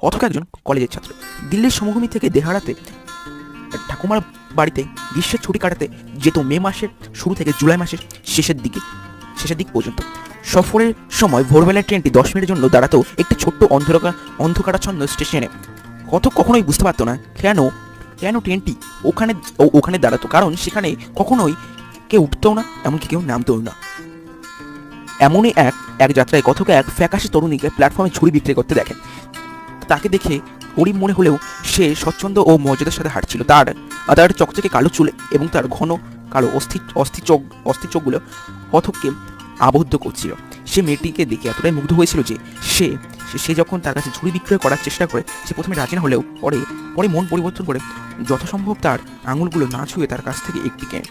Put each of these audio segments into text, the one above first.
কথক একজন কলেজের ছাত্র। দিল্লির সমভূমি থেকে দেহারাতে ঠাকুমার বাড়িতে গ্রীষ্মের ছুটি কাটাতে যেত মে মাসের শুরু থেকে জুলাই মাসের শেষের দিক পর্যন্ত। সফরের সময় ভোরবেলার ট্রেনটি 10 মিনিটের জন্য দাঁড়াতো একটি ছোট্ট অন্ধকারাচ্ছন্ন স্টেশনে। কথক কখনোই বুঝতে পারতো না কেন ট্রেনটি ওখানে দাঁড়াতো, কারণ সেখানে কখনোই কেউ উঠতো না, এমনকি কেউ নামতোও না। এমনই এক যাত্রায় কথক এক ফ্যাকাশে তরুণীকে প্ল্যাটফর্মে ঝুড়ি বিক্রি করতে দেখেন। তাকে দেখে গরিব মনে হলেও সে স্বচ্ছন্দ ও মর্যাদার সাথে হাঁটছিল। তার চকচকে কালো চুল এবং তার ঘন কালো অস্থির চোখগুলো কথককে আবদ্ধ করছিল। সে মেয়েটিকে দেখে এতটাই মুগ্ধ হয়েছিল যে সে যখন তার কাছে ঝুড়ি বিক্রয় করার চেষ্টা করে, সে প্রথমে রাজি না হলেও পরে মন পরিবর্তন করে যথাসম্ভব তার আঙুলগুলো না ছুঁয়ে তার কাছ থেকে একটি কেনে।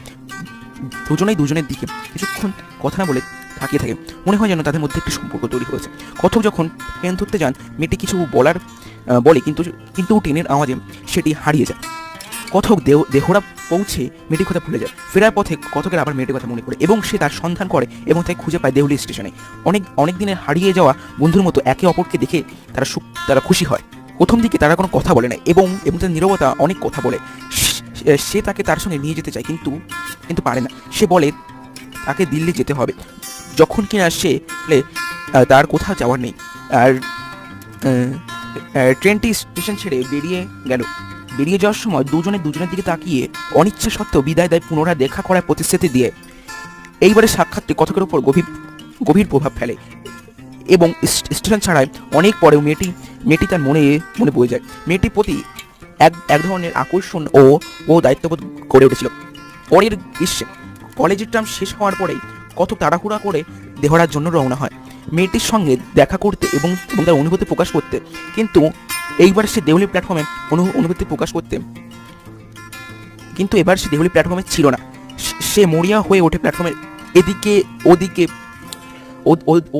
দুজনের দিকে কিছুক্ষণ কথা না বলে তাকিয়ে থাকে। মনে হয় যেন তাদের মধ্যে একটি সম্পর্ক তৈরি হয়েছে। কথক যখন ট্রেন ধরতে যান, মেয়েটি কিছু বলে কিন্তু ট্রেনের আওয়াজে সেটি হারিয়ে যায়। কথক দেহরা পৌঁছে মেয়েটির কথা ভুলে যায়। ফেরার পথে কথকের আবার মেয়েটির কথা মনে পড়ে এবং সে তার সন্ধান করে এবং তাকে খুঁজে পায় দেহলি স্টেশনে। অনেক দিনের হারিয়ে যাওয়া বন্ধুর মতো একে অপরকে দেখে তারা খুশি হয়। প্রথম দিকে তারা কোনো কথা বলে না এবং তার নীরবতা অনেক কথা বলে। সে তাকে তার সঙ্গে নিয়ে যেতে চায় কিন্তু পারে না। সে বলে তাকে দিল্লি যেতে হবে, যখন কিনা সে তার কোথাও যাওয়ার নেই। আর ট্রেনটি স্টেশন ছেড়ে বেরিয়ে যাওয়ার সময় দুজনের দিকে তাকিয়ে অনিচ্ছা সত্ত্বেও বিদায় দেয়, পুনরায় দেখা করার প্রতিশ্রুতি দিয়ে। এইবারে সাক্ষাৎটি কথকের উপর গভীর প্রভাব ফেলে এবং স্টেশন ছাড়ায় অনেক পরেও মেয়েটি তার মনে বয়ে যায়। মেয়েটির প্রতি এক ধরনের আকর্ষণ ও দায়িত্ববোধ গড়ে উঠেছিল। পরের গ্রীষ্মে কলেজের টার্ম শেষ হওয়ার পরেই কথক তাড়াহুড়া করে দেহরার জন্য রওনা হয় মেয়েটির সঙ্গে দেখা করতে এবং তার অনুভূতি প্রকাশ করতে। কিন্তু এইবার সে দেহলি প্ল্যাটফর্মে অনুভূতি প্রকাশ করতে কিন্তু এবার সে দেহলি প্ল্যাটফর্মে ছিল না। সে মরিয়া হয়ে ওঠে প্ল্যাটফর্মের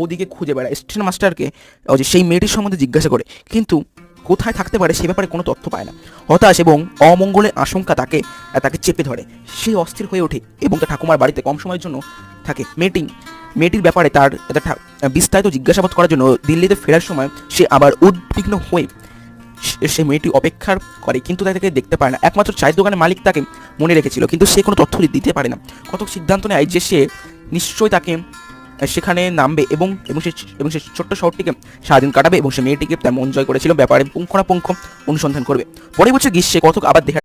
ওদিকে খুঁজে বেড়ায়। স্টেশন মাস্টারকে সেই মেয়েটির সম্বন্ধে জিজ্ঞাসা করে, কিন্তু কোথায় থাকতে পারে সে ব্যাপারে কোনো তথ্য পায় না। হতাশ এবং অমঙ্গলের আশঙ্কা তাকে চেপে ধরে। সে অস্থির হয়ে ওঠে এবং তার ঠাকুমার বাড়িতে কম সময়ের জন্য থাকে। মেয়েটির ব্যাপারে তার বিস্তারিত জিজ্ঞাসাবাদ করার জন্য দিল্লিতে ফেরার সময় সে আবার উদ্বিগ্ন হয়ে সে মেয়েটি অপেক্ষা করে, কিন্তু তাকে দেখতে পারে না। একমাত্র চায়ের দোকানের মালিক তাকে মনে রেখেছিল, কিন্তু সে কোনো তথ্য দিতে পারে না। কথক সিদ্ধান্ত নেয় যে সে নিশ্চয়ই তাকে সেখানে নামবে এবং সে ছোট্ট শহরটিকে সারাদিন কাটাবে এবং সে মেয়েটিকে তার মন জয় করেছিল ব্যাপারে পুঙ্খানুপুঙ্খ অনুসন্ধান করবে। পরের বছর গ্রীষ্মে কথক আবার দেখা